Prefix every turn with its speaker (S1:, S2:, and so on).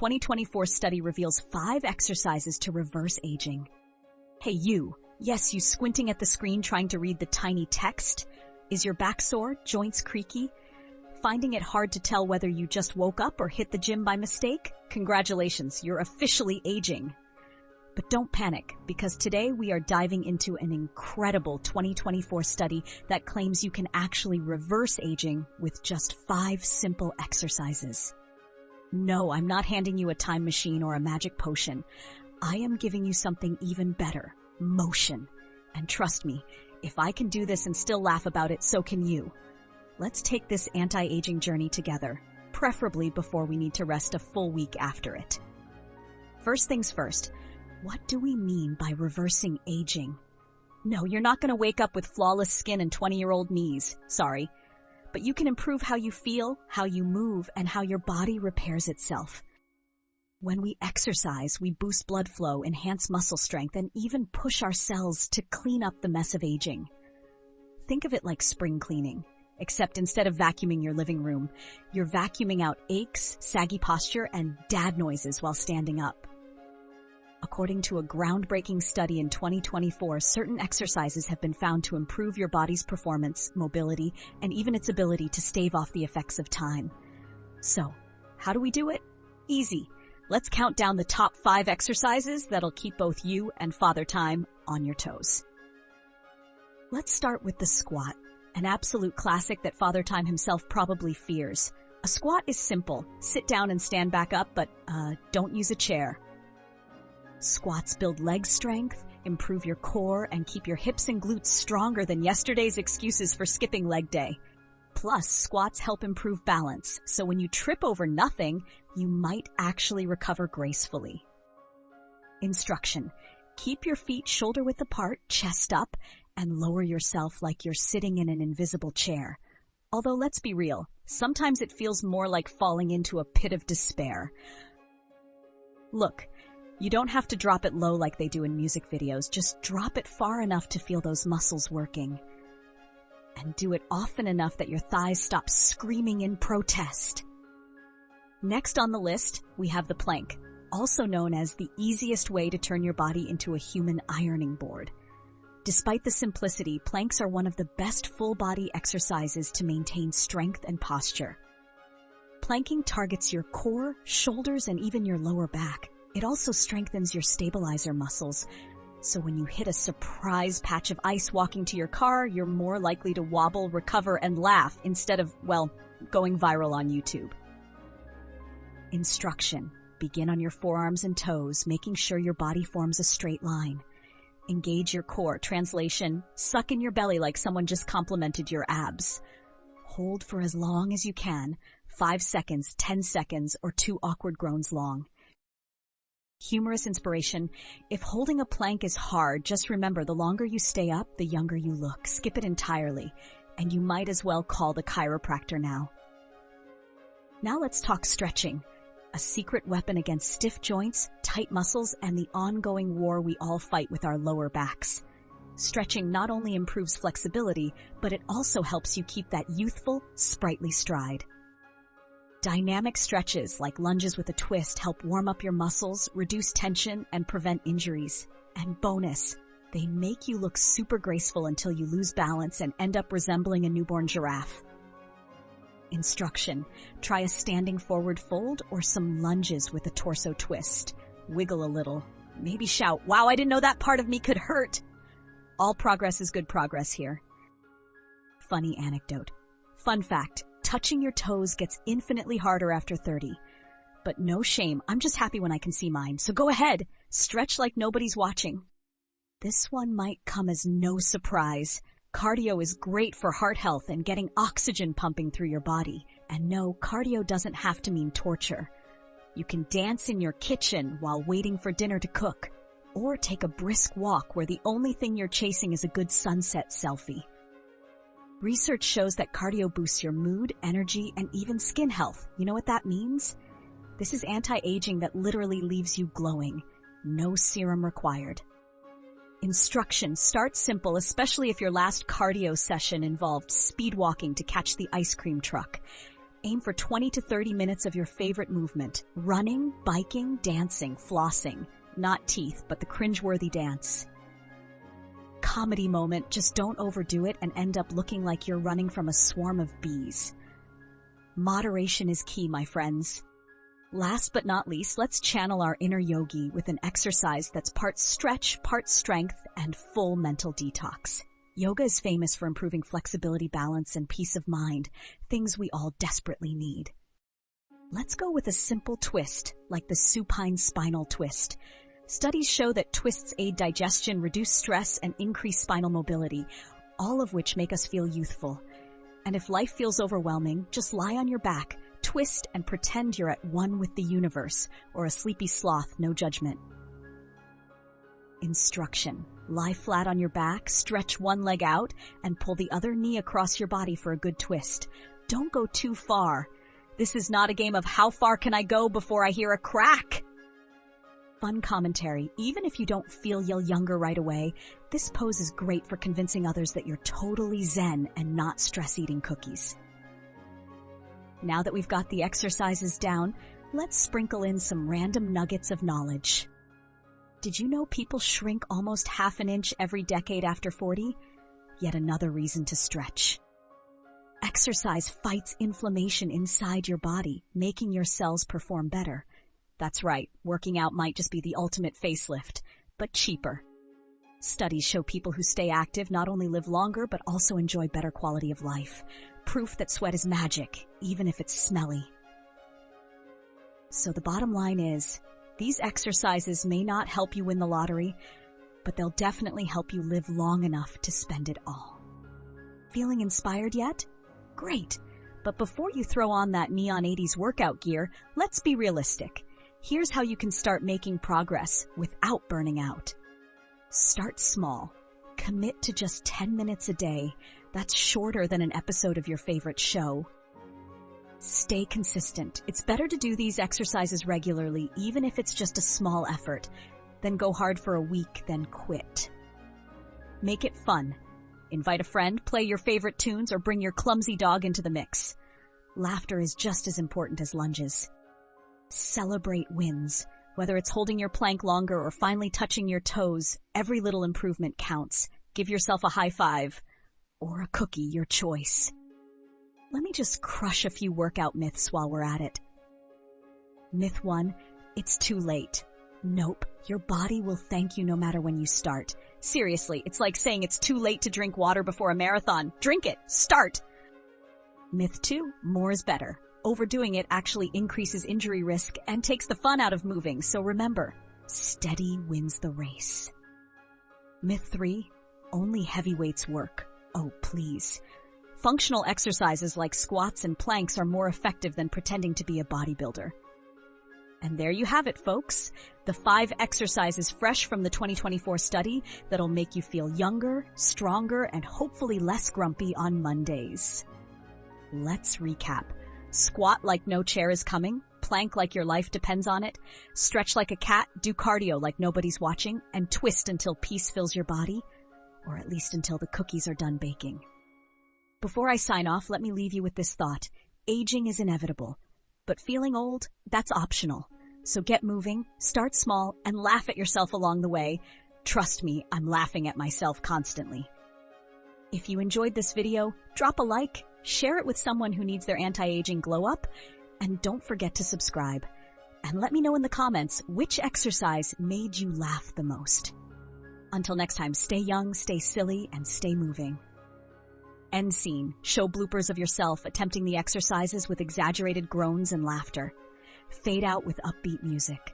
S1: 2024 study reveals 5 exercises to reverse aging. Hey you, yes, you squinting at the screen trying to read the tiny text? Is your back sore, joints creaky? Finding it hard to tell whether you just woke up or hit the gym by mistake? Congratulations, you're officially aging. But don't panic, because today we are diving into an incredible 2024 study that claims you can actually reverse aging with just 5 simple exercises. No, I'm not handing you a time machine or a magic potion. I am giving you something even better, motion. And trust me, if I can do this and still laugh about it, so can you. Let's take this anti-aging journey together, preferably before we need to rest a full week after it. First things first, what do we mean by reversing aging? No, you're not going to wake up with flawless skin and 20-year-old knees, sorry. But you can improve how you feel, how you move, and how your body repairs itself. When we exercise, we boost blood flow, enhance muscle strength, and even push our cells to clean up the mess of aging. Think of it like spring cleaning, except instead of vacuuming your living room, you're vacuuming out aches, saggy posture, and dad noises while standing up. According to a groundbreaking study in 2024, certain exercises have been found to improve your body's performance, mobility, and even its ability to stave off the effects of time. So, how do we do it? Easy. Let's count down the top 5 exercises that'll keep both you and Father Time on your toes. Let's start with the squat, an absolute classic that Father Time himself probably fears. A squat is simple. Sit down and stand back up, but don't use a chair. Squats build leg strength, improve your core, and keep your hips and glutes stronger than yesterday's excuses for skipping leg day. Plus, squats help improve balance, so when you trip over nothing, you might actually recover gracefully. Instruction: keep your feet shoulder-width apart, chest up, and lower yourself like you're sitting in an invisible chair. Although let's be real, sometimes it feels more like falling into a pit of despair. Look, you don't have to drop it low like they do in music videos, just drop it far enough to feel those muscles working. And do it often enough that your thighs stop screaming in protest. Next on the list, we have the plank, also known as the easiest way to turn your body into a human ironing board. Despite the simplicity, planks are one of the best full-body exercises to maintain strength and posture. Planking targets your core, shoulders, and even your lower back. It also strengthens your stabilizer muscles, so when you hit a surprise patch of ice walking to your car, you're more likely to wobble, recover, and laugh instead of, well, going viral on YouTube. Instruction: begin on your forearms and toes, making sure your body forms a straight line. Engage your core. Translation: suck in your belly like someone just complimented your abs. Hold for as long as you can, 5 seconds, 10 seconds, or 2 awkward groans long. Humorous inspiration: if holding a plank is hard, just remember the longer you stay up, the younger you look. Skip it entirely, and you might as well call the chiropractor now. Now let's talk stretching, a secret weapon against stiff joints, tight muscles, and the ongoing war we all fight with our lower backs. Stretching not only improves flexibility, but it also helps you keep that youthful, sprightly stride. Dynamic stretches like lunges with a twist help warm up your muscles, reduce tension, and prevent injuries. And bonus, they make you look super graceful until you lose balance and end up resembling a newborn giraffe. Instruction: try a standing forward fold or some lunges with a torso twist. Wiggle a little. Maybe shout, "Wow, I didn't know that part of me could hurt." All progress is good progress here. Funny anecdote. Fun fact: touching your toes gets infinitely harder after 30. But no shame, I'm just happy when I can see mine. So go ahead, stretch like nobody's watching. This one might come as no surprise. Cardio is great for heart health and getting oxygen pumping through your body. And no, cardio doesn't have to mean torture. You can dance in your kitchen while waiting for dinner to cook, or take a brisk walk where the only thing you're chasing is a good sunset selfie. Research shows that cardio boosts your mood, energy, and even skin health. You know what that means? This is anti-aging that literally leaves you glowing. No serum required. Instruction: start simple, especially if your last cardio session involved speed walking to catch the ice cream truck. Aim for 20 to 30 minutes of your favorite movement. Running, biking, dancing, flossing. Not teeth, but the cringeworthy dance. Comedy moment, just don't overdo it and end up looking like you're running from a swarm of bees. Moderation is key, my friends. Last but not least, let's channel our inner yogi with an exercise that's part stretch, part strength, and full mental detox. Yoga is famous for improving flexibility, balance, and peace of mind, things we all desperately need. Let's go with a simple twist, like the supine spinal twist. Studies show that twists aid digestion, reduce stress, and increase spinal mobility, all of which make us feel youthful. And if life feels overwhelming, just lie on your back, twist, and pretend you're at one with the universe, or a sleepy sloth, no judgment. Instruction. Lie flat on your back, stretch one leg out, and pull the other knee across your body for a good twist. Don't go too far. This is not a game of how far can I go before I hear a crack. Fun commentary. Even if you don't feel younger right away, this pose is great for convincing others that you're totally zen and not stress-eating cookies. Now that we've got the exercises down, let's sprinkle in some random nuggets of knowledge. Did you know people shrink almost half an inch every decade after 40? Yet another reason to stretch. Exercise fights inflammation inside your body, making your cells perform better. That's right, working out might just be the ultimate facelift, but cheaper. Studies show people who stay active not only live longer, but also enjoy better quality of life. Proof that sweat is magic, even if it's smelly. So the bottom line is, these exercises may not help you win the lottery, but they'll definitely help you live long enough to spend it all. Feeling inspired yet? Great! But before you throw on that neon 80s workout gear, let's be realistic. Here's how you can start making progress without burning out. Start small. Commit to just 10 minutes a day. That's shorter than an episode of your favorite show. Stay consistent. It's better to do these exercises regularly, even if it's just a small effort, than go hard for a week, then quit. Make it fun. Invite a friend, play your favorite tunes, or bring your clumsy dog into the mix. Laughter is just as important as lunges. Celebrate wins. Whether it's holding your plank longer or finally touching your toes, every little improvement counts. Give yourself a high five. Or a cookie, your choice. Let me just crush a few workout myths while we're at it. Myth 1, it's too late. Nope, your body will thank you no matter when you start. Seriously, it's like saying it's too late to drink water before a marathon. Drink it. Start. Myth 2, more is better. Overdoing it actually increases injury risk and takes the fun out of moving, so remember, steady wins the race. Myth 3, only heavy weights work. Oh, please. Functional exercises like squats and planks are more effective than pretending to be a bodybuilder. And there you have it, folks. The 5 exercises fresh from the 2024 study that'll make you feel younger, stronger, and hopefully less grumpy on Mondays. Let's recap. Squat like no chair is coming, plank like your life depends on it, stretch like a cat, do cardio like nobody's watching, and twist until peace fills your body, or at least until the cookies are done baking. Before I sign off, let me leave you with this thought. Aging is inevitable, but feeling old, that's optional. So get moving, start small, and laugh at yourself along the way. Trust me, I'm laughing at myself constantly. If you enjoyed this video, drop a like, share it with someone who needs their anti-aging glow up, and don't forget to subscribe. And let me know in the comments which exercise made you laugh the most. Until next time, stay young, stay silly, and stay moving. End scene. Show bloopers of yourself attempting the exercises with exaggerated groans and laughter. Fade out with upbeat music.